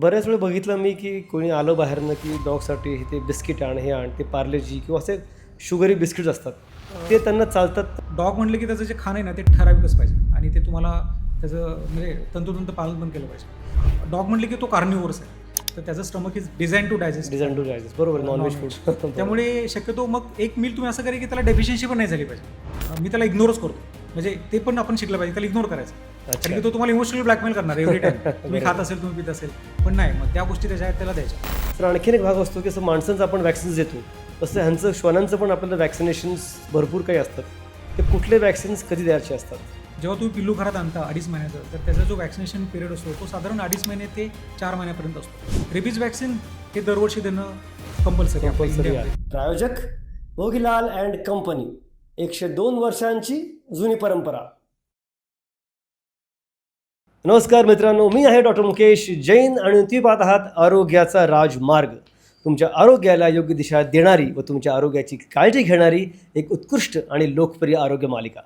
बऱ्याच वेळ बघितलं मी की कोणी आलं बाहेरनं की डॉगसाठी हे ते बिस्किट आण, हे आण, ते पार्लेजी किंवा असे शुगरी बिस्किट्स असतात, ते त्यांना चालतात. डॉग म्हटलं की त्याचं जे खाणं आहे ना ते ठराविकच पाहिजे आणि ते तुम्हाला त्याचं म्हणजे तंतोतंत पालन पण केलं पाहिजे. डॉग म्हटलं की तो कार्निव्होरस आहे, तर त्याचं stomach is design to digest. Design to digest, बरोबर, नॉनव्हेज फूड. त्यामुळे शक्यतो मग एक मील तुम्ही असं करा की त्याला डेफिशियन्सी पण नाही झाली पाहिजे. मी त्याला इग्नोरच करतो, म्हणजे ते पण आपण शिकलं पाहिजे, त्याला इग्नोर करायचं. कारण की तो तुम्हाला इमोशनली ब्लॅकमेल करणार एव्हरी टाइम. तुम्ही खात असेल, तुम्ही पित असेल, पण नाही, मग त्या गोष्टी त्याच्या आहेत त्याला द्यायच्या. तर आणखीन एक भाग असतो की असं माणसांचं आपण वॅक्सिन्स देतो, तसं ह्यांचं श्वानांचं पण आपल्याला वॅक्सिनेशन्स भरपूर काही असतात. ते कुठले वॅक्सिन्स कधी द्यायचे असतात? जेव्हा तुम्ही पिल्लू घरात आणता 2.5 महिन्याचं, तर त्याचा जो वॅक्सिनेशन पिरियड असतो तो साधारण 2.5 महिने ते 4 महिन्यापर्यंत असतो. रेबीज वॅक्सिन हे दरवर्षी देणं कंपल्सरी आहे. प्रायोजक भोगीलाल अँड कंपनी, 102 वर्षांची जुनी परंपरा. नमस्कार मित्रांनो, मी आहे डॉक्टर मुकेश जैन आणि तुम्ही पाहत आहात आरोग्याचा राजमार्ग. तुमच्या आरोग्याला योग्य दिशा देणारी व तुमच्या आरोग्याची काळजी घेणारी एक उत्कृष्ट आणि लोकप्रिय आरोग्य मालिका.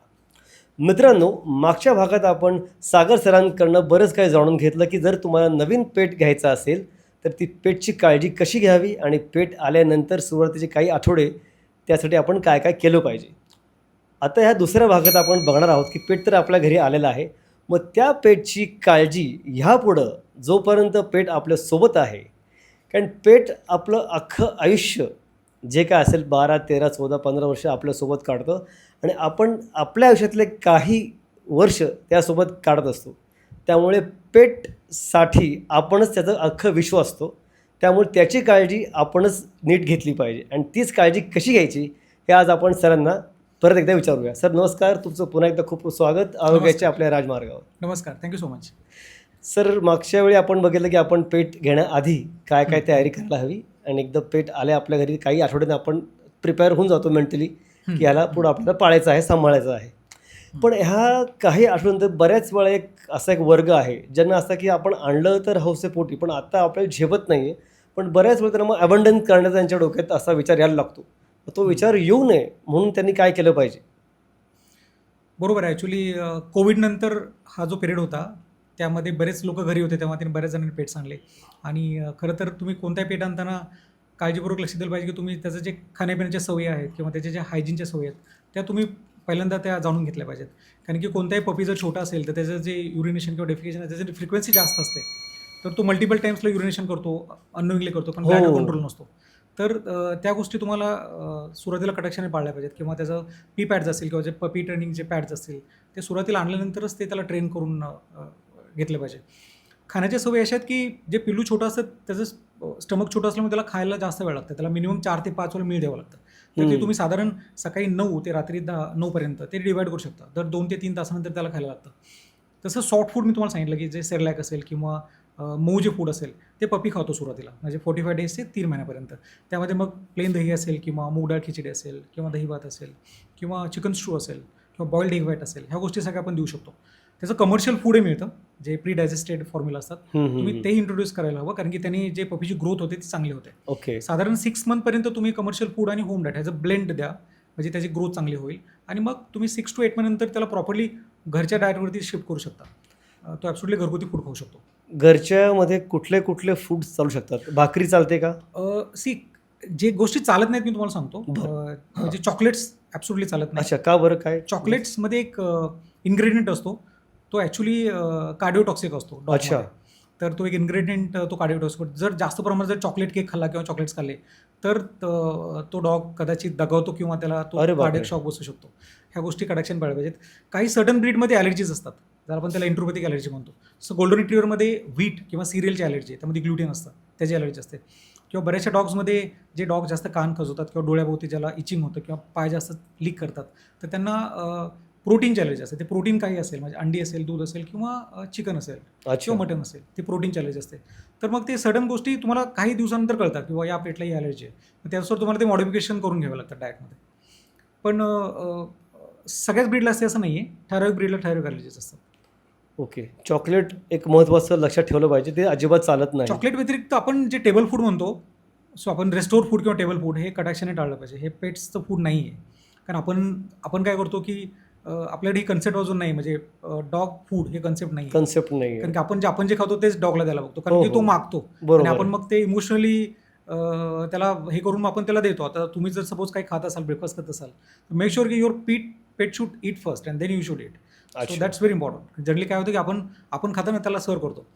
मित्रांनो, मागच्या भागात आपण सागर सरांकडनं बरंच काही जाणून घेतलं की जर तुम्हाला नवीन पेट घ्यायचं असेल तर ती पेटची काळजी कशी घ्यावी आणि पेट आल्यानंतर सुरुवातीचे काही आठवडे त्यासाठी आपण काय काय केलं पाहिजे. आता ह्या दुसऱ्या भागात आपण बघणार आहोत की पेट तर आपल्या घरी आलेलं आहे, मग त्या पेटची काळजी ह्यापुढं जोपर्यंत पेट आपल्यासोबत आहे, कारण पेट आपलं अख्खं आयुष्य जे काय असेल 12, 13, 14, 15 वर्ष आपल्यासोबत काढतं आणि आपण आपल्या आयुष्यातले काही वर्ष त्यासोबत काढत असतो. त्यामुळे पेटसाठी आपणच त्याचं अख्खं विश्व असतो. त्यामुळे त्याची काळजी आपणच नीट घेतली पाहिजे आणि तीच काळजी कशी घ्यायची हे आज आपण सरांना परत एकदा विचारूया. सर नमस्कार, तुमचं पुन्हा एकदा खूप स्वागत आरोग्याच्या आपल्या राजमार्गावर. नमस्कार, थँक्यू सो मच. सर, मागच्या वेळी आपण बघितलं की आपण पेट घेण्याआधी काय काय तयारी करायला हवी आणि एकदा पेट आले आपल्या घरी काही आठवड्यानं आपण प्रिपेअर होऊन जातो मेंटली की ह्याला पुढं आपल्याला पाळायचं आहे, सांभाळायचं आहे. पण ह्या काही आठवड्यानंतर बऱ्याच वेळा असा एक वर्ग आहे ज्यांना असं की आपण आणलं तर हौसेपोटी, पण आता आपल्याला झेपत नाही आहे, पण बऱ्याच वेळा त्यांना मग अबंडन करण्याचा त्यांच्या डोक्यात असा विचार यायला लागतो. तो विचार येऊ नये म्हणून त्यांनी काय केलं पाहिजे? बरोबर आहे. ॲक्च्युली कोविडनंतर हा जो पिरियड होता त्यामध्ये बरेच लोक घरी होते, तेव्हा त्यांनी बऱ्याच जणांनी पेट्स आणले. आणि खरं तर तुम्ही कोणत्याही पेट आणताना काळजीपूर्वक लक्ष दिलं पाहिजे की तुम्ही त्याचं जे खाण्यापिण्याच्या सवयी आहेत किंवा त्याच्या ज्या हायजीनच्या सवयी आहेत त्या तुम्ही पहिल्यांदा त्या जाणून घेतल्या पाहिजेत. कारण की कोणताही पपी जर छोटा असेल तर त्याचं जे युरिनेशन किंवा डेफिकेशन आहे त्याची फ्रिक्वेन्सी जास्त असते, तर तो मल्टिपल टाईम्सला युरिनेशन करतो, अननोइंगली करतो, पण ब्लॅडर कंट्रोल नसतो. तर त्या गोष्टी तुम्हाला सुरुवातीला कटाक्षाने पाळल्या पाहिजेत. किंवा त्याचं पी पॅड्स असतील किंवा जे पपी ट्रेनिंगचे पॅड्स असतील ते सुरुवातीला आणल्यानंतरच ते त्याला ट्रेन करून घेतलं पाहिजे. खाण्याच्या सवयी अशा आहेत की जे पिल्लू छोटं असतं त्याचं स्टमक छोटं असल्यामुळे त्याला खायला जास्त वेळ लागतं. त्याला मिनिमम 4 ते 5 वेळा मील द्यावं लागतं. तर ते तुम्ही साधारण सकाळी 9 ते रात्री 9 पर्यंत ते डिवाईड करू शकता. दर 2 ते 3 तासानंतर त्याला खायला लागतं. तसं सॉफ्ट फूड मी तुम्हाला सांगितलं की जे सेरलॅक असेल किंवा मऊ जे फूड असेल ते पपी खातो सुरुवातीला, म्हणजे 45 डेज ते 3 महिन्यापर्यंत. त्यामध्ये मग प्लेन दही असेल किंवा मूग डाळ खिचडी असेल किंवा दही भात असेल किंवा चिकन स्टू असेल किंवा बॉइल्ड एग व्हाईट असेल, ह्या गोष्टी सगळ्या आपण देऊ शकतो. त्याचं कमर्शियल फूडही मिळतं जे प्री डायजेस्टेड फॉर्म्युला असतात, तुम्ही ते इंट्रोड्यूस करायला हवं. कारण की त्यांनी जे पपीची ग्रोथ होते ती चांगली होते. ओके. साधारण 6 मंथपर्यंत तुम्ही कमर्शियल फूड आणि होम डाएट ह्याचं ब्लेंड द्या, म्हणजे त्याची ग्रोथ चांगली होईल. आणि मग तुम्ही 6 to 8 नंतर त्याला प्रॉपरली घरच्या डाएटवरती शिफ्ट करू शकता. तो ॲब्सोल्युटली घरगुती फूड खाऊ शकतो. घरच्यामध्ये कुठले कुठले फूड्स चालू शकतात? भाकरी चालते का? जे गोष्टी चालत नाहीत मी तुम्हाला सांगतो. म्हणजे चॉकलेट्स ॲब्सोल्युटली चालत नाही. अच्छा, का बरं? काय? चॉकलेट्समध्ये एक इन्ग्रेडियंट असतो, तो ॲक्च्युली कार्डिओटॉक्सिक असतो. अच्छा. तर तो एक इन्ग्रेडियंट तो कार्डिओटॉक्सिक. जर जास्त प्रमाणात जर चॉकलेट केक खाल्ला किंवा चॉकलेट्स खाल्ले तर तो डॉग कदाचित दगावतो किंवा त्याला तो कार्डियक शॉक बसू शकतो. ह्या गोष्टी कडाक्षाने पाळल्या पाहिजेत. काही सर्टन ब्रीडमध्ये ॲलर्जीज असतात, जर आपण त्याला इंट्रोपॅथिक ॲलर्जी म्हणतो. सो गोल्डन रिट्रीव्हरमध्ये व्हीट किंवा सिरियलची ॲलर्जी आहे, त्यामध्ये ग्लुटेन असतं, त्याची ॲलर्जी असते. किंवा बऱ्याचशा डॉग्समध्ये जे डॉग जास्त कान खजवतात किंवा डोळ्याभोवती ज्याला इचिंग होतं किंवा पाय जास्त लीक करतात, तर त्यांना प्रोटीनची ॲलर्जी असते. ते प्रोटीन काही असेल, म्हणजे अंडी असेल, दूध असेल किंवा चिकन असेल किंवा मटन असेल, ते प्रोटीनची ॲलर्जी असते. तर मग ते सडन गोष्टी तुम्हाला काही दिवसानंतर कळतात किंवा या पेटला ही ॲलर्जी आहे. मग त्यानुसार तुम्हाला ते मॉडिफिकेशन करून घ्यावं लागतं डाएटमध्ये. पण सगळ्याच ब्रीडला असते असं नाही आहे, ठराविक ब्रीडला ठराविक ॲलर्जीज असतात. ओके. चॉकलेट एक महत्त्वाचं लक्षात ठेवलं पाहिजे, ते अजिबात चालत नाही. चॉकलेट व्यतिरिक्त आपण जे टेबल फूड म्हणतो, सो आपण रेस्टोर फूड किंवा टेबल फूड हे कटाक्षाने टाळलं पाहिजे. हे पेट्सचं फूड नाही आहे. कारण आपण काय करतो की आपल्याकडे ही कन्सेप्ट अजून नाही, म्हणजे डॉग फूड हे कन्सेप्ट नाही. कन्सेप्ट नाही कारण की आपण जे खातो तेच डॉगला द्यायला बघतो, कारण हो, की तो हो. मागतो आणि बरोबर आपण आहे. मग ते इमोशनली त्याला हे करून आपण त्याला देतो. आता तुम्ही जर सपोज काही खात असाल, ब्रेकफास्ट करत असाल, मेक शुअर की your pet should eat first and then you should eat. So अच्छा. That's very important. जनरली काय होतं की आपण खाताना त्याला सर्व करतो.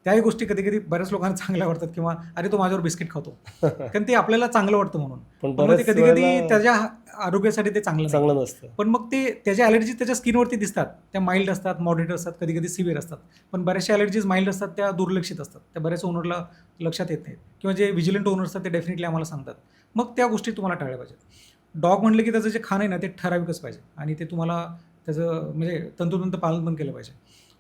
त्याही गोष्टी कधी कधी बऱ्याच लोकांना चांगल्या वाटतात, किंवा अरे तो माझ्यावर बिस्किट खातो, कारण ते आपल्याला चांगलं वाटतं म्हणून. पण पण मग ते बऱ्याच कधी कधी वेळेला त्याच्या आरोग्यासाठी ते चांगलं नाही. चांगलं नसतं. पण मग ते त्याच्या ॲलर्जी त्याच्या स्किनवरती दिसतात. त्या माइल्ड असतात, मॉडरेट असतात, कधी कधी सिव्हिअर असतात. पण बऱ्याचशा ॲलर्जीज माइल्ड असतात, त्या दुर्लक्षित असतात, त्या बऱ्याच ओनरला लक्षात येत नाहीत, किंवा जे विजिलंट ओनर असतात ते डेफिनेटली आम्हाला सांगतात. मग त्या गोष्टी तुम्हाला टाळल्या पाहिजेत. डॉग म्हणलं की त्याचं जे खाणं आहे ना, ते ठराविकच पाहिजे, आणि ते तुम्हाला त्याचं म्हणजे तंतोतंत पालन पण केलं पाहिजे.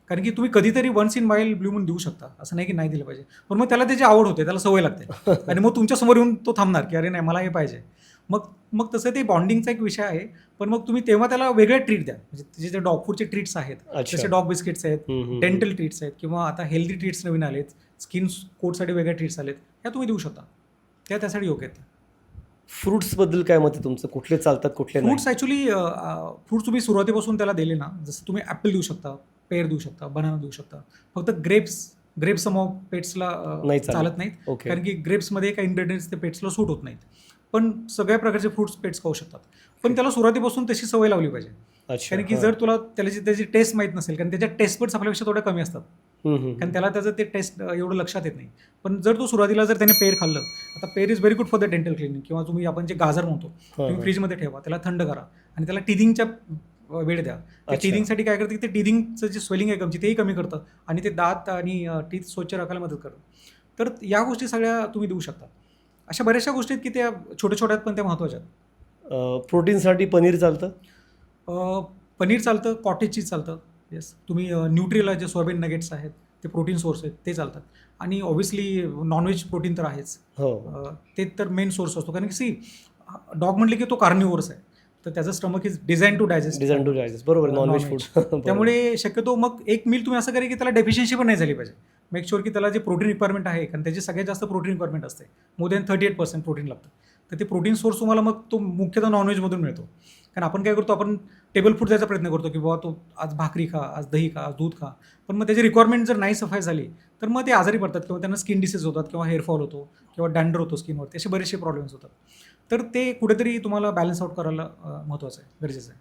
कारण की तुम्ही कधीतरी once in while blue moon देऊ शकता, असं नाही की नाही दिलं पाहिजे. पण मग त्याला त्याची आवड होते, त्याला सवय लागते, आणि मग तुमच्यासमोर येऊन तो थांबणार की अरे नाही मला हे पाहिजे. मग मग तसं ते बॉन्डिंगचा एक विषय आहे. पण मग तुम्ही तेव्हा त्याला वेगळ्या ट्रीट द्या, म्हणजे जे डॉग फूडचे ट्रीट्स आहेत, अच्छा. जसे डॉग बिस्किट्स आहेत, हम्म, हम्म, डेंटल ट्रीट्स आहेत, किंवा आता हेल्दी ट्रीट्स नवीन आलेत, स्किन कोटसाठी वेगळ्या ट्रीट्स आलेत, ह्या तुम्ही देऊ शकता. त्यासाठी योग्य आहेत. फ्रुट्सबद्दल काय मत आहे तुमचं? कुठले चालतात, कुठले नाही? फ्रुट्स ॲक्च्युली फ्रुट्स तुम्ही सुरुवातीपासून त्याला दिले ना, जसं तुम्ही ॲपल देऊ शकता, पेर देऊ शकता, बनाना देऊ शकता. फक्त ग्रेप्स सम ऑफ पेट्सला नाही चालत. चालत नाहीत, ओके. कारण की ग्रेप्समध्ये काही इन्ग्रेडियंट्स ते पेट्सला सूट होत नाहीत. पण सगळ्या प्रकारचे फ्रुट्स पेट्स खाऊ शकतात. पण त्याला सुरुवातीपासून तशी सवय लावली पाहिजे. अच्छा. कारण की हां. जर तुला त्याची टेस्ट माहीत नसेल, कारण त्याच्या टेस्ट बड्स आपल्यापेक्षा थोड्या कमी असतात, हम्म, हम्म, कारण त्याला त्याचं ते टेस्ट एवढं लक्षात येत नाही. पण जर तो सुरुवातीला जर त्याने पेर खाल्लं, आता pear is very good for the dental cleaning, किंवा तुम्ही आपण जे गाजर म्हणतो, तुम्ही हां. फ्रीजमध्ये ठेवा, त्याला थंड करा, आणि त्याला टिदिंगच्या वेळ द्या. ते अच्छा. टिदिंगसाठी काय करतं की ते टिदिंगचं जे स्वेलिंग आहे गमची तेही कमी करतं, आणि ते दात आणि टीथ स्वच्छ राखायला मदत करतं. तर या गोष्टी सगळ्या तुम्ही देऊ शकता. अशा बऱ्याचशा गोष्टी आहेत की त्या छोट्या छोट्या आहेत, पण त्या महत्त्वाच्या आहेत. प्रोटीनसाठी पनीर चालतं? पनीर चालतं, कॉटेज चीज चालतं. येस, तुम्ही न्यूट्रिला जे सोयाबीन नगेट्स आहेत, ते प्रोटीन सोर्स आहेत, ते चालतात. आणि ऑब्व्हियसली नॉनव्हेज प्रोटीन तर आहेच. हो. ते तर मेन सोर्स असतो, कारण की डॉग म्हटले की तो कार्निव्होरस आहे, तर त्याचं stomach is design to digest. बरोबर, नॉनव्हेज non-veg. फूड. त्यामुळे शक्यतो मग एक मील तुम्ही असं करा की त्याला डेफिशियन्सी पण नाही झाली पाहिजे. मेक शुअर की त्याला जे प्रोटीन रिक्वायरमेंट आहे, कारण त्याची सगळ्यात जास्त प्रोटीन रिक्वायरमेंट असते, मोर दॅन 38% प्रोटीन लागतं. तर ते प्रोटीन सोर्स तुम्हाला मग तो मुख्यतः नॉनव्हेजमधून मिळतो. कारण आपण काय करतो, आपण टेबल फूड द्यायचा प्रयत्न करतो की बाबा तो आज भाकरी खा, आज दही खा, आज दूध खा. पण मग त्याची रिक्वायरमेंट जर नाही सफाई झाली, तर मग ते आजारी पडतात, किंवा त्यांना स्किन डिसीज होतात, किंवा हेअरफॉल होतो, किंवा डॅन्डर होतो स्किनवरती, असे बरेचसे प्रॉब्लेम्स होतात. तर ते कुठेतरी तुम्हाला बॅलन्स आउट करायला महत्त्वाचं आहे, गरजेचं आहे.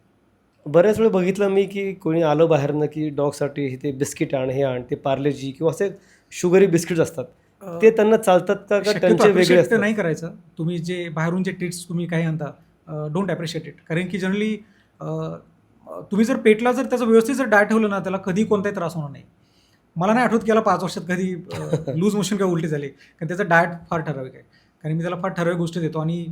बऱ्याच वेळा बघितलं मी की कोणी आलं बाहेरनं की डॉगसाठी ते बिस्किट आण, हे आण, ते पार्लेजी किंवा असे शुगरी बिस्किट्स असतात, ते त्यांना चालतात का शक्यतो त्यांचे वेगळे appreciate असतात? नाही करायचं. तुम्ही जे बाहेरून जे ट्रीट्स तुम्ही काही आणता, डोंट ॲप्रिशिएट इट. कारण की जनरली तुम्ही जर पेटला जर त्याचं व्यवस्थित जर डाएट ठेवलं ना, त्याला कधी कोणताही त्रास होणार नाही. मला नाही आठवत की याला 5 वर्षात कधी लूज मोशन किंवा उलटी झाली, कारण त्याचं डाएट फार ठराविक आहे. कारण मी त्याला फार ठराविक गोष्टी देतो, आणि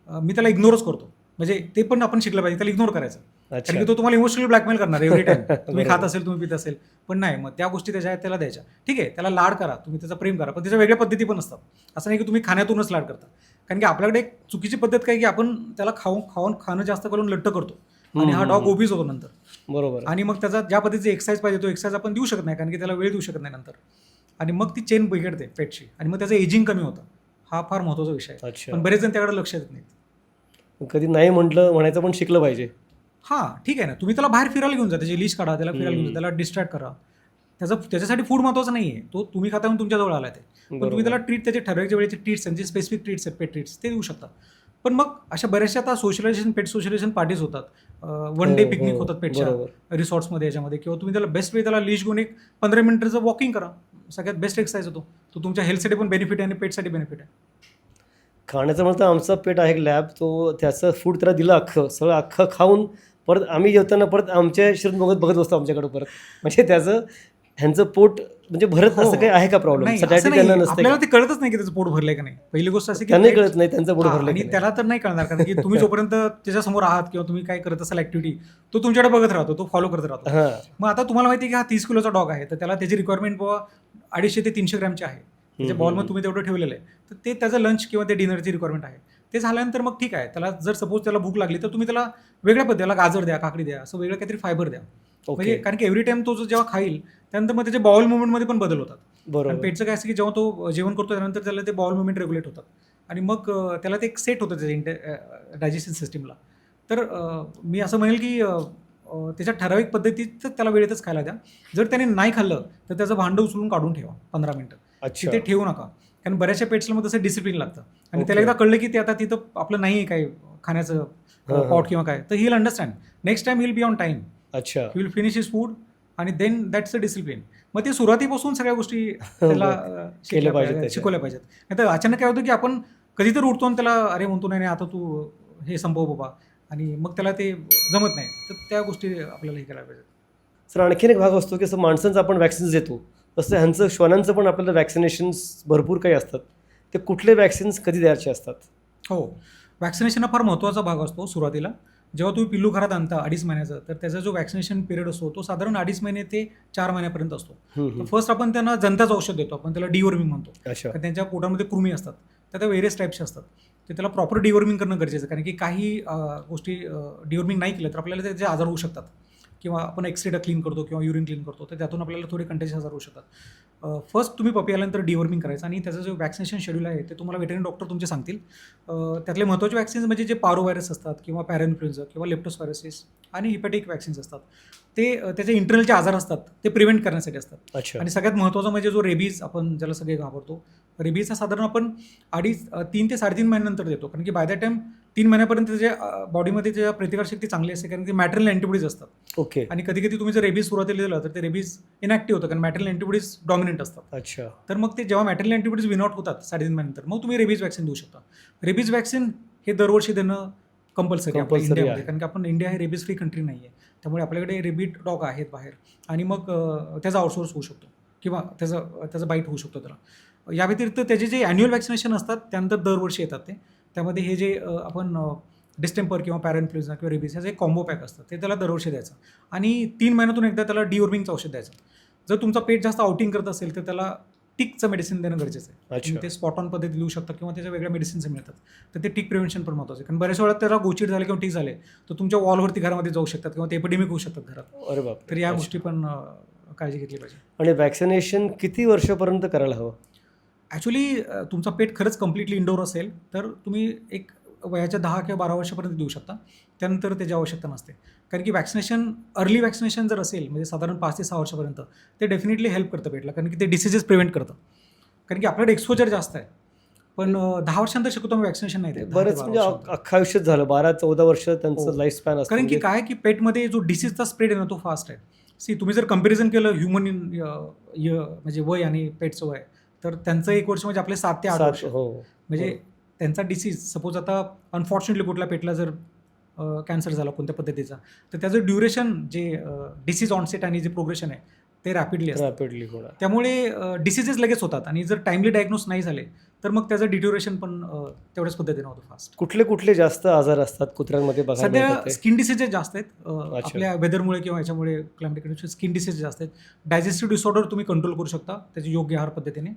मी त्याला इग्नोरच करतो. म्हणजे ते पण आपण शिकलं पाहिजे, त्याला इग्नोर करायचं. अच्छा. कारण की तो तुम्हाला इमोशनली ब्लॅकमेल करणार एव्हरी टाइम. तुम्ही खात बरोबर. असेल, तुम्ही पित असेल, पण नाही, मग त्या गोष्टी त्याच्या आहेत त्याला द्यायच्या. ठीक आहे, त्याला लाड करा, तुम्ही त्याचं प्रेम करा, पण त्याच्या वेगळ्या पद्धती पण असतात. असं नाही की तुम्ही खाण्यातूनच लाड करता. कारण की आपल्याकडे एक चुकीची पद्धत काय की आपण त्याला खाणं जास्त करून लट्ट करतो, आणि हा डॉग ओबीज होतो नंतर. बरोबर. आणि मग त्याचा ज्या पद्धतीची एक्सरसाइज पाहिजे तो एक्सरसाइज आपण देऊ शकत नाही, कारण की त्याला वेळ देऊ शकत नाही नंतर, आणि मग ती चेन बिघडते पेटची, आणि मग त्याचं एजिंग कमी होतं. हा फार महत्त्वाचा विषय आहे. अच्छा. पण बरेच जण त्याकडे लक्ष देत नाहीत. कधी नाही म्हणायचं पण शिकलं पाहिजे. हां, ठीक आहे ना, तुम्ही त्याला बाहेर फिरायला घेऊन जा, त्याची लीश काढा, त्याला फिरायला घेऊन जा, त्याला डिस्ट्रॅक्ट करा. त्याच्यासाठी फूड महत्त्वाचं नाही आहे, तो तुम्ही खाता येऊन तुमच्याजवळ आला ते. पण बरोबर. तुम्ही त्याला ट्रीट, त्याचे ठराविकच्या वेळेचे ट्रीट्स, त्यांचे स्पेसिफिक ट्रीट्स आहेत, पेट ट्रीट्स, ते देऊ शकता. पण मग अशा बऱ्याचशा आता पेट सोशलायझेशन पार्टीज होतात, वन डे हो, पिकनिक हो, होतात पेटच्या बरोबर. रिसॉर्ट्समध्ये, याच्यामध्ये, किंवा तुम्ही त्याला बेस्ट वे त्याला लीश घेऊन एक 15 मिनिटाचं वॉकिंग करा. सगळ्यात बेस्ट एक्सरसाइज होतो तो, तुमच्या हेल्थसाठी पण बेनिफिट आहे आणि पेटसाठी बेनिफिट आहे. खाण्याचं म्हणतं आमचा पेट आहे एक लॅब, तो त्याचं फूड त्याला दिलं अख्खं, सगळं अख्खं खाऊन परत आम्ही जेवताना परत आमच्या शिरून बघत बसतो आमच्याकडे परत. म्हणजे त्याचं ह्यांचं पोट म्हणजे भरत असं काही आहे का प्रॉब्लेम? नाही, सगळ्यासाठी असं त्यांना नाही. नसते आपल्याला का? ते कळतच नाही की त्याचं पोट भरलंय का नाही. पहिली गोष्ट अशी की त्यांनाही पेट- कळत नाही त्यांचं पोट हां, भरलं आणि की नाही. त्याला तर नाही कळणार, कारण की तुम्ही जोपर्यंत त्याच्यासमोर आहात, किंवा तुम्ही काय करत असाल ऍक्टिव्हिटी, तो तुमच्याकडे बघत राहतो, तो फॉलो करत राहतो. हां. मग आता तुम्हाला माहिती आहे की हा 30 किलोचा डॉग आहे, तर त्याला त्याची रिक्वायरमेंट 250 ते 300 ग्रॅमची आहे. त्याच्या बॉलमध्ये तुम्ही तेवढं ठेवलेलं आहे, तर ते त्याचं लंच किंवा ते डिनरची रिक्वायरमेंट आहे. ते झाल्यानंतर मग ठीक आहे, त्याला जर सपोज त्याला भूक लागली, तर तुम्ही त्याला वेगळ्या पद्धतीला गाजर द्या, काकडी द्या, असं वेगळं काहीतरी फायबर द्या. म्हणजे कारण की एव्हरी टाइम तो जेव्हा खाईल, त्यानंतर मग त्याच्या बॉल मुवमेंटमध्ये पण बदल होतात. बरोबर. आणि पेटचं काय असतं की जेव्हा तो जेवण करतो त्यानंतर त्याला ते बॉल मुवमेंट रेग्युलेट होतात, आणि मग त्याला ते एक सेट होतं त्याच्या डायजेशन सिस्टीमला. तर मी असं म्हणेल की त्याच्या ठराविक पद्धतीत त्याला वेळेतच खायला द्या. जर त्याने नाही खाल्लं तर त्याचं भांडं उचलून काढून ठेवा 15 मिनटं. अच्छा. तिथे ठेवू नका, कारण बऱ्याचशा पेट्सला मग तसं डिसिप्लिन लागतं आणि Okay. त्याला एकदा कळलं की ते आता तिथं आपलं नाही आहे काय खाण्याचं पॉट किंवा काय, तर he will understand. Next time will be on time, अच्छा. He will finish his food आणि देन दॅट्स अ डिसिप्लिन. मग ते सुरुवातीपासून सगळ्या गोष्टी त्याला केल्या पाहिजेत त्याच्या. शिकवल्या पाहिजेत. नाही तर अचानक काय होतं की आपण कधीतरी उठतो आणि त्याला अरे म्हणतो नाही आता तू हे संपव बाबा, आणि मग त्याला ते जमत नाही. तर त्या गोष्टी आपल्याला हे करायला पाहिजेत. सर आणखीन एक भाग असतो की असं माणसांचं आपण वॅक्सिन्स देतो, तसं ह्यांचं श्वानांचं पण आपल्याला वॅक्सिनेशन्स भरपूर काही असतात. ते कुठले वॅक्सिन्स कधी द्यायचे असतात? हो, वॅक्सिनेशन हा फार महत्त्वाचा भाग असतो सुरुवातीला. जेव्हा तुम्ही पिल्लू घरात आणता 2.5 महिन्याचं, तर त्याचा जो वॅक्सिनेशन पिरियड असतो तो साधारण 2.5 महिने ते 4 महिन्यापर्यंत असतो. तर फर्स्ट आपण त्यांना जंताचं औषध देतो, आपण त्याला डिवॉर्मिंग म्हणतो. अच्छा. कारण त्यांच्या पोटामध्ये कृमी असतात, तर त्या व्हेरियस टाईप्सचे असतात. तर त्याला प्रॉपर डिवॉर्मिंग करणं गरजेचं आहे, कारण की काही गोष्टी डिवॉर्मिंग नाही केलं तर आपल्याला त्याचे आजार होऊ शकतात. किंवा आपण एक्सरेटा क्लीन करतो किंवा युरिन क्लीन करतो, तर त्यातून आपल्याला थोडे कंटेज आजार होऊ शकतात. फर्स्ट तुम्ही पपी आल्यानंतर डिवॉर्मिंग करायचं आणि त्याचं जो वॅक्सिनेशन शेड्यूल आहे ते तुम्हाला वेटरनरी डॉक्टर तुमचे सांगतील. त्यातले महत्त्वाचे वॅक्सिन्स म्हणजे जे पारो व्हायरस असतात किंवा पॅराइन्फ्लुएन्झा किंवा लेप्टोस्पायरोसिस आणि हिपॅटिक वॅक्सिन्स असतात, ते त्याचे इंटरनलचे आजार असतात ते प्रिव्हेंट करण्यासाठी असतात. अच्छा. आणि सगळ्यात महत्त्वाचं म्हणजे जो रेबीज, आपण ज्याला सगळे घाबरतो, रेबीजचा साधारण आपण 3 ते 3.5 महिन्यानंतर देतो, कारण की बाय द टाईम 3 महिन्यापर्यंत त्याच्या बॉडीमध्ये त्याच्या प्रतिकारशक्ती चांगली असते, कारण की मॅटरनल अँटीबॉडीज असतात. ओके. आणि कधी कधी तुम्ही जर रेबीज सुरुवातीला दिलं तर ते रेबीज इनॅक्टिव्ह होतं, कारण मॅटरनल अँटीबॉडीज डॉमिनंट असतात. अच्छा. तर मग ते जेव्हा मॅटरनल अँटीबॉडीज विनआउट होतात 3.5 महिन्यानंतर, मग तुम्ही रेबीज वॅक्सिन देऊ शकता. रेबीज वॅक्सिन हे दरवर्षी देणं कंपल्सरी आहे Compulsory इंडियामध्ये, आहे. कारण की आपण इंडिया हे रेबीज फ्री कंट्री नाही आहे. त्यामुळे आपल्याकडे रेबीड डॉग आहेत बाहेर, आणि मग त्याचा आउटसोर्स होऊ शकतो किंवा त्याचा बाईट होऊ शकतो त्याला. या व्यतिरिक्त त्याचे जे ॲन्युअल वॅक्सिनेशन असतात त्यानंतर दरवर्षी येतात ते. त्यामध्ये हे जे आपण डिस्टेंपर किंवा पॅराइन्फ्लुएन्झा किंवा रेबीज ह्याचे कॉम्बो पॅक असतात, ते त्याला दरवर्षी द्यायचं. आणि 3 महिन्यातून एकदा त्याला डिवॉर्मिंगचं औषध द्यायचं. जर तुमचा पेट जास्त आउटिंग करत असेल तर त्याला टिकचं मेडिसिन देणं गरजेचं आहे. अच्छा. तुम्ही ते स्पॉट ऑन पद्धती देऊ शकता किंवा त्याच्या वेगळ्या मेडिसिन्स मिळतात. तर ते टिक प्रिव्हेन्शन पण महत्त्वाचं आहे, कारण बऱ्याच वेळा त्याला गोचीड झाले किंवा टिक झाले तर तुमच्या वॉलवरती घरामध्ये जाऊ शकतात किंवा ते एपिडेमिक होऊ शकतात घरात. अरे बाप. तर या गोष्टी पण काळजी घेतली पाहिजे. आणि वॅक्सिनेशन किती वर्षापर्यंत करायला हवं? ॲक्च्युली तुमचा पेट खरंच कम्प्लिटली इंडोर असेल तर तुम्ही एक वयाच्या 10 किंवा 12 वर्षापर्यंत देऊ शकता. त्यानंतर त्याची आवश्यकता नसते, कारण की वॅक्सिनेशन, अर्ली वॅक्सिनेशन जर असेल म्हणजे साधारण 5 ते 6 वर्षापर्यंत, ते डेफिनेटली हेल्प करतं पेटला, कारण की ते डिसीजेस प्रिव्हेंट करतं. कारण की आपल्याकडे एक्सपोजर जास्त आहे, पण 10 वर्षांतर शक्यतो आम्ही वॅक्सिनेशन नाही देत. 10 ते बरंच 12 म्हणजे वर्षांतर. अख्खा आयुष्यच झालं, 12-14 वर्ष त्यांचं हो. लाईफ स्पॅन असतं. कारण की काय की पेटमध्ये जो डिसीजचा स्प्रेड आहे ना तो फास्ट आहे. तुम्ही जर कम्पॅरिझन केलं ह्युमन म्हणजे वय आणि पेटचं वय, तर त्यांचं 1 वर्ष म्हणजे आपले 7 ते 8 वर्ष. हो. म्हणजे त्यांचा डिसीज, सपोज आता अनफॉर्च्युनेटली कुठल्या पेटला जर कॅन्सर झाला कोणत्या पद्धतीचा, तर त्याचं ड्युरेशन जे डिसीज ऑनसेट आणि जे प्रोग्रेशन आहे ते रॅपिडली असतं. रॅपिडली होणार. त्यामुळे डिसीजेस लगेच होतात, आणि जर टाइमली डायग्नोस नाही झाले तर मग त्याचं डिट्युरेशन पण तेवढ्याच पद्धतीने होतं फास्ट. कुठले कुठले जास्त आजार असतात कुत्र्यांमध्ये बघायला सध्या मिळतात ते? स्किन डिसीजेस जास्त आहेत. आपल्या वेदरमुळे किंवा याच्यामुळे क्लायमेट स्किन डिसीज जास्त आहेत. डायजेस्टिव्ह डिसऑर्डर तुम्ही कंट्रोल करू शकता त्याची योग्य आहार पद्धतीने.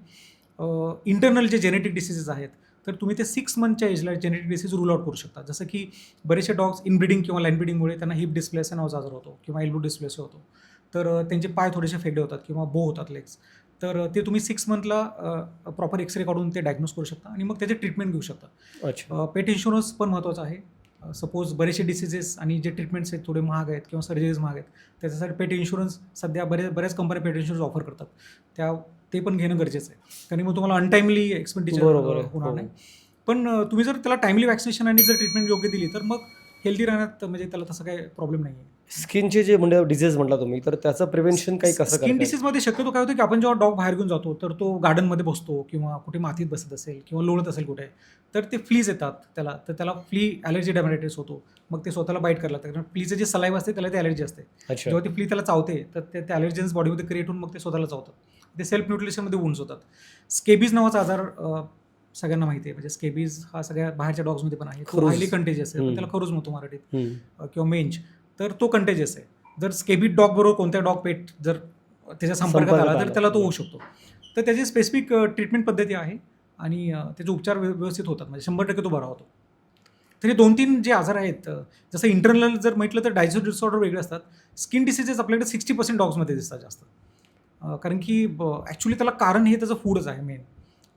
इंटरनल जे जेनेटिक डिसीजेस आहेत तर तुम्ही ते 6 मंथच्या एजला जेनेटिक डिसीज रूल आउट करू शकता. जसं की बरेचसे डॉग्स इनब्रीडिंग किंवा लाईन ब्रीडिंगमुळे त्यांना हिप डिस्प्लेसिया नावाचा आजार होतो किंवा एल्बो डिस्प्लेसिया होतो. तर त्यांचे पाय थोडेसे फेगडे होतात किंवा बो होतात लेग्स. तर ते तुम्ही 6 मंथला प्रॉपर एक्सरे काढून ते डायग्नोस करू शकता आणि मग त्याचे ट्रीटमेंट घेऊ शकता. अच्छा. पेट इन्शुरन्स पण महत्त्वाचा आहे. सपोज बरेचसे डिसीजेस आणि जे ट्रीटमेंट्स आहेत थोडे महाग आहेत किंवा सर्जरीज महाग आहेत, त्याच्यासाठी पेट इन्शुरन्स सध्या बऱ्याच कंपन्या पेट इन्शुरन्स ऑफर करतात. ते पण घेणं गरजेचं आहे, कारण मग तुम्हाला अनटाईमली एक्सपेंडिचर होणार नाही. पण तुम्ही जर त्याला टाइमली वॅक्सिनेशन आणि जर ट्रीटमेंट योग्य दिली तर मग हेल्दी राहण्यात म्हणजे त्याला तसं काही प्रॉब्लेम नाही आहे. स्किनचे जे म्हणजे डिझीज म्हटला तुम्ही, तर त्याचं प्रिव्हेन्शन काही कसं स्किन डिसीजमध्ये शक्यतो काय होतं की आपण जेव्हा डॉग बाहेर घेऊन जातो तर तो गार्डनमध्ये बसतो किंवा कुठे मातीत बसत असेल किंवा लोळत असेल कुठे, तर ते फ्लीज येतात त्याला फ्ली ॲलर्जी डायमॅटिस होतो. मग ते स्वतःला बाईट करायला लागतं, कारण फ्लीचं जे सलाईव्ह असते त्याला ती ॲलर्जी असते. अच्छा. जेव्हा ती फ्ली त्याला चावते तर ते ॲलर्जन्स बॉडीमध्ये क्रिएट होऊन मग ते स्वतःला चावतात. ते सेल्फ न्यूट्रिशनमध्ये वुंड्स होतात. स्केबीज नावाचा आजार सगळ्यांना माहिती आहे, म्हणजे स्केबीज हा सगळ्या बाहेरच्या डॉग्समध्ये पण आहे. तो हायली कंटेजियस आहे, त्याला खरूज म्हणतो मराठीत, किंवा मेंज. तर तो कंटेजियस आहे. जर स्केबीड डॉग बरोबर कोणत्या डॉग पेट जर त्याच्या संपर्कात आला तर त्याला तो होऊ शकतो. तर त्याची स्पेसिफिक ट्रीटमेंट पद्धती आहे आणि त्याचे उपचार व्यवस्थित होतात, म्हणजे 100% तो बरा होतो. तर हे 2-3 जे आजार आहेत, जसं इंटरनल जर म्हटलं तर डायजेस्टिव्ह डिसऑर्डर वेगळे असतात. स्किन डिसीजेस आपल्याकडे 60% डॉग्समध्ये दिसतात जास्त, कारण की ॲक्च्युली त्याला कारण हे त्याचं फूडच आहे मेन.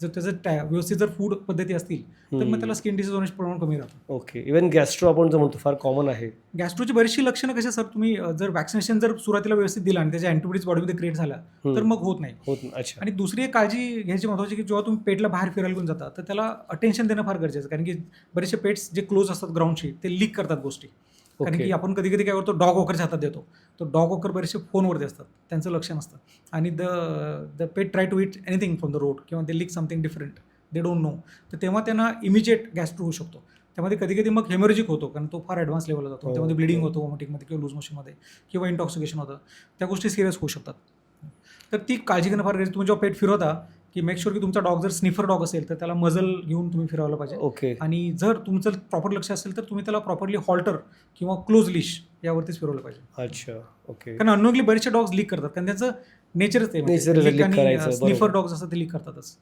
जर त्याचं व्यवस्थित जर फूड पद्धती असतील तर मग त्याला स्किन डिसीज होण्याचे प्रमाण कमी राहतं. ओके. इवन गॅस्ट्रो आपण जो म्हणतो फार कॉमन आहे. गॅस्ट्रोची बरीचशी लक्षणं कशी सर, तुम्ही जर वॅक्सिनेशन जर सुरुवातीला व्यवस्थित दिला आणि त्याच्या अँटीबॉडीज बॉडीमध्ये क्रिएट झाला तर मग होत नाही. अच्छा. आणि दुसरी एक काळजी घ्यायची महत्त्वाची की जेव्हा तुम्ही पेटला बाहेर फिरायला घेऊन जाता तर त्याला अटेन्शन देणं फार गरजेचं आहे. कारण की बरेचसे पेट्स जे क्लोज असतात ग्राउंडशी ते लीक करतात गोष्टी. कारण की आपण कधी कधी काय करतो, डॉग वॉकरच्या हातात देतो. तो डॉग वॉकर बरेचसे फोनवरती असतात, त्यांचं लक्ष नसतं. आणि the pet try to eat anything from the road किंवा they lick something different, they don't know. तर तेव्हा त्यांना इमिजिएट गॅस्ट्रो होऊ शकतो. त्यामध्ये कधी कधी मग हेमोरेजिक होतो, कारण तो फार ॲडव्हान्स लेवलला जातो. त्यामध्ये ब्लिडिंग होतो वॉमिटिंगमध्ये किंवा लूज मोशनमध्ये किंवा इंटॉक्सिकेशन होतं. त्या गोष्टी सिरियस होऊ शकतात. तर ती काळजी घेणं फार गरजेचं. तुम्ही जेव्हा पेट फिरवता की मेक शुअर की तुमचा डॉग जर स्निफर डॉग असेल तर त्याला मजल घेऊन तुम्ही फिरवलं पाहिजे. ओके. आणि जर तुमचं प्रॉपर लक्ष असेल तर तुम्ही त्याला प्रॉपरली हॉल्टर किंवा क्लोज लिश यावरतीच फिरवलं पाहिजे. अच्छा. ओके. कारण अननोनली बरेचसे डॉग्स लीक करतात, कारण त्यांचं नेचरच ते स्निफर डॉग्स असतात ते लीक करतातच.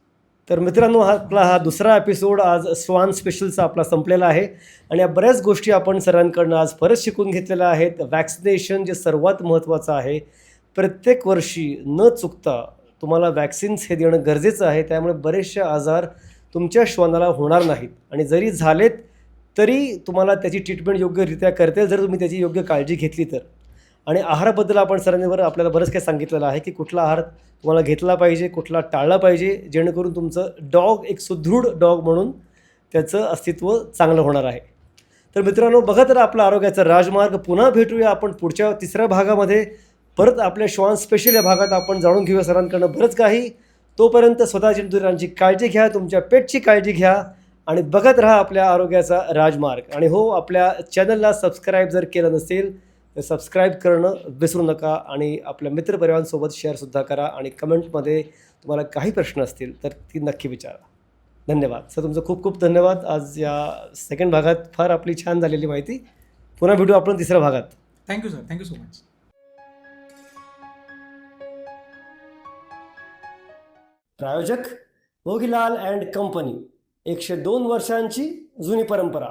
तर मित्रांनो, आपला हा दुसरा एपिसोड आज स्वान स्पेशलचा आपला संपलेला आहे आणि या बऱ्याच गोष्टी आपण सरांकडनं आज परत शिकून घेतलेल्या आहेत. वॅक्सिनेशन जे सर्वात महत्त्वाचं आहे, प्रत्येक वर्षी न चुकता तुम्हाला वॅक्सिन्स हे देणं गरजेचं आहे. त्यामुळे बरेचसे आजार तुमच्या श्वानाला होणार नाहीत आणि जरी झालेत तरी तुम्हाला त्याची ट्रीटमेंट योग्यरित्या करता येईल जर तुम्ही त्याची योग्य काळजी घेतली तर. आणि आहाराबद्दल आपण सरांनी आपल्याला बरंच काही सांगितलेलं आहे की कुठला आहार तुम्हाला घेतला पाहिजे, कुठला टाळला पाहिजे, जेणेकरून तुमचं डॉग एक सुदृढ डॉग म्हणून त्याचं अस्तित्व चांगलं होणार आहे. तर मित्रांनो, बघत राहा आपला आरोग्याचा राजमार्ग. पुन्हा भेटूया आपण पुढच्या तिसऱ्या भागामध्ये. परत आपल्या श्वान स्पेशल या भागात आपण जाणून घेऊया सरांकडनं बरंच काही. तोपर्यंत स्वतःची तुमची काळजी घ्या, तुमच्या पेटची काळजी घ्या आणि बघत राहा आपल्या आरोग्याचा राजमार्ग. आणि हो, आपल्या चॅनलला सबस्क्राईब जर केलं नसेल तर सबस्क्राईब करणं विसरू नका आणि आपल्या मित्रपरिवारांसोबत शेअरसुद्धा करा. आणि कमेंटमध्ये तुम्हाला काही प्रश्न असतील तर ती नक्की विचारा. धन्यवाद सर, तुमचं खूप खूप धन्यवाद. आज या सेकंड भागात फार आपली छान झालेली माहिती. पुन्हा भेटू आपण तिसऱ्या भागात. Thank you sir, thank you so much. प्रायोजक भोगीलाल अँड कंपनी, 102 वर्षांची जुनी परंपरा.